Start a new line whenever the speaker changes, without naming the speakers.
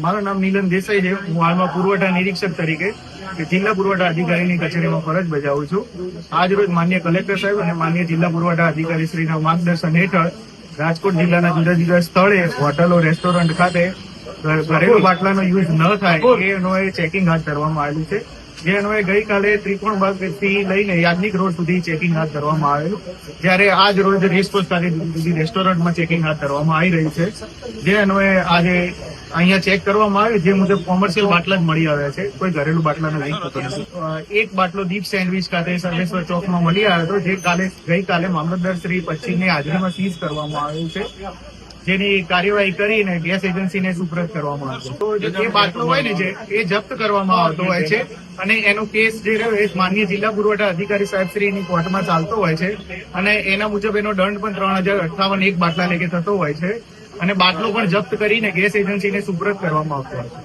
મારું નામ નીલમ દેસાઈ છે. હું હાલમાં પુરવઠા નિરીક્ષક તરીકે જિલ્લા પુરવઠા અધિકારીની કચેરીમાં ફરજ બજાવું છું. આજ રોજ માન્ય કલેક્ટર સાહેબ અને માન્ય જિલ્લા પુરવઠા અધિકારી શ્રીના માર્ગદર્શન હેઠળ રાજકોટ જિલ્લાના જુદા જુદા સ્થળે હોટલો, રેસ્ટોરન્ટ ખાતે ઘરેલું બાટલાનો યુઝ ન થાય એ અન્વયે ચેકિંગ હાથ ધરવામાં આવેલું છે. જે અન્વયે ગઈકાલે ત્રિકોણબાગથી લઈને યાજ્ઞિક રોડ સુધી ચેકિંગ હાથ ધરવામાં આવેલું, જ્યારે આજ રોજ રેસકોર્સ ખાતે રેસ્ટોરન્ટમાં ચેકિંગ હાથ ધરવામાં આવી રહ્યું છે. જે અન્વયે આજે અહીંયા ચેક કરવામાં આવ્યું, જે મુજબ કોમર્શિયલ બાટલા જ મળી આવ્યા છે, કોઈ ઘરેલું બાટલાનો લિંક થતો નથી. એક બાટલો દીપ સેન્ડવીચ ખાતે સર્વેશ્વર ચોકમાં મળી આવ્યો હતો, જે ગઈકાલે મામલતદાર શ્રી પશ્ચિમની હાજરીમાં સીઝ કરવામાં આવ્યું છે, જેની કાર્યવાહી કરીને ગેસ એજન્સીને સુપ્રત કરવામાં આવશે. તો જે બાટલો હોય ને એ જપ્ત કરવામાં આવતો હોય છે અને એનો કેસ જે રહ્યો એ માન્ય જિલ્લા પુરવઠા અધિકારી સાહેબ શ્રીની કોર્ટમાં ચાલતો હોય છે અને એના મુજબ એનો દંડ પણ 3058 એક બાટલા લેખે થતો હોય છે અને બાટલો પણ જપ્ત કરીને ગેસ એજન્સીને સુપ્રત કરવામાં આવતો હોય છે.